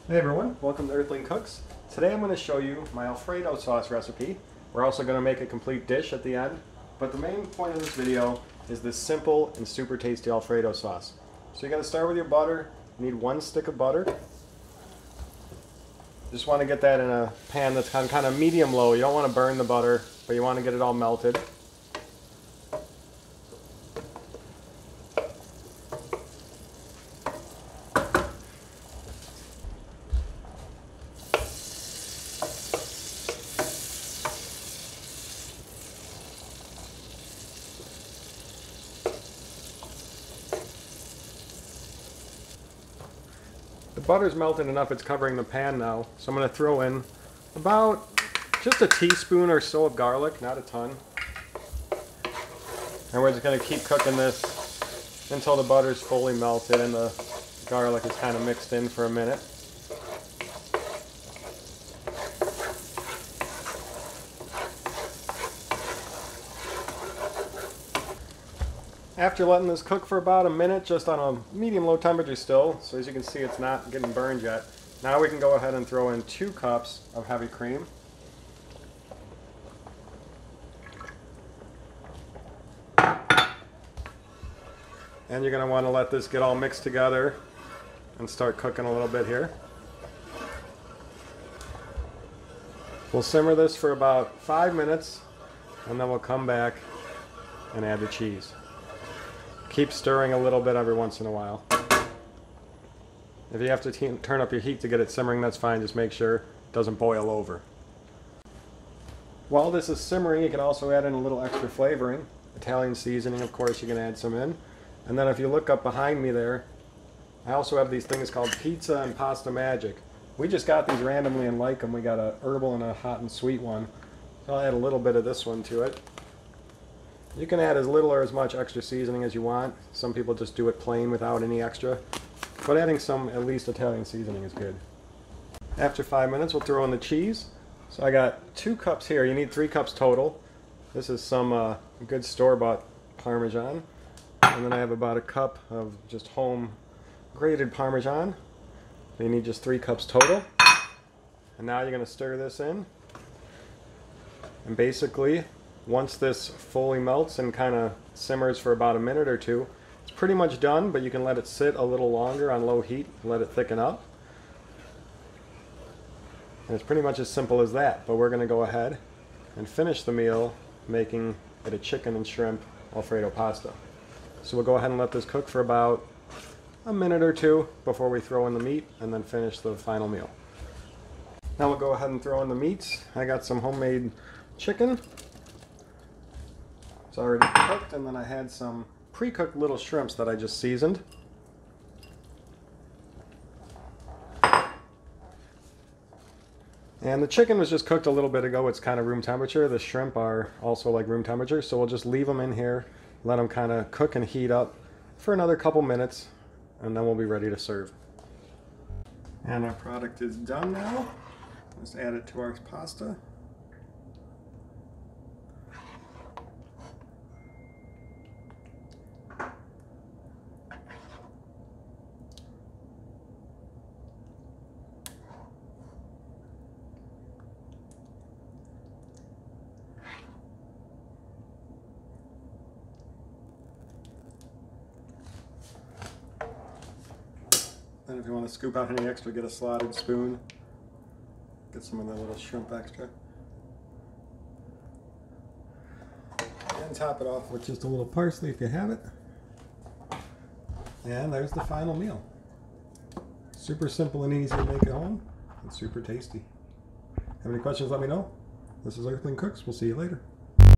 Hey everyone, welcome to Earthling Cooks. Today I'm going to show you my Alfredo sauce recipe. We're also going to make a complete dish at the end, but the main point of this video is this simple and super tasty Alfredo sauce. So you got to start with your butter. You need 1 stick of butter. Just want to get that in a pan that's kind of medium low. You don't want to burn the butter, but you want to get it all melted. The butter's melted enough, it's covering the pan now. So I'm going to throw in about just a teaspoon or so of garlic, not a ton. And we're just going to keep cooking this until the butter's fully melted and the garlic is kind of mixed in for a minute. After letting this cook for about a minute, just on a medium-low temperature still, so as you can see it's not getting burned yet, now we can go ahead and throw in 2 cups of heavy cream. And you're going to want to let this get all mixed together and start cooking a little bit here. We'll simmer this for about 5 minutes, and then we'll come back and add the cheese. Keep stirring a little bit every once in a while. If you have to turn up your heat to get it simmering, that's fine. Just make sure it doesn't boil over. While this is simmering, you can also add in a little extra flavoring. Italian seasoning, of course, you can add some in. And then if you look up behind me there, I also have these things called Pizza and Pasta Magic. We just got these randomly and like them. We got a herbal and a hot and sweet one. So I'll add a little bit of this one to it. You can add as little or as much extra seasoning as you want. Some people just do it plain without any extra. But adding some, at least Italian seasoning, is good. After 5 minutes, we'll throw in the cheese. So I got 2 cups here. You need 3 cups total. This is some good store-bought Parmesan. And then I have about a cup of just home grated Parmesan. So you need just 3 cups total. And now you're going to stir this in. And basically, once this fully melts and kind of simmers for about a minute or 2, it's pretty much done, but you can let it sit a little longer on low heat and let it thicken up. And it's pretty much as simple as that, but we're going to go ahead and finish the meal making it a chicken and shrimp Alfredo pasta. So we'll go ahead and let this cook for about a minute or 2 before we throw in the meat and then finish the final meal. Now we'll go ahead and throw in the meats. I got some homemade chicken. It's already cooked, and then I had some pre-cooked little shrimps that I just seasoned. And the chicken was just cooked a little bit ago. It's kind of room temperature. The shrimp are also like room temperature, so we'll just leave them in here, let them kind of cook and heat up for another couple minutes, and then we'll be ready to serve. And our product is done now. Let's add it to our pasta. And if you want to scoop out any extra, get a slotted spoon. Get some of the little shrimp extra. And top it off with just a little parsley if you have it. And there's the final meal. Super simple and easy to make at home, and super tasty. Have any questions, let me know. This is Earthling Cooks. We'll see you later.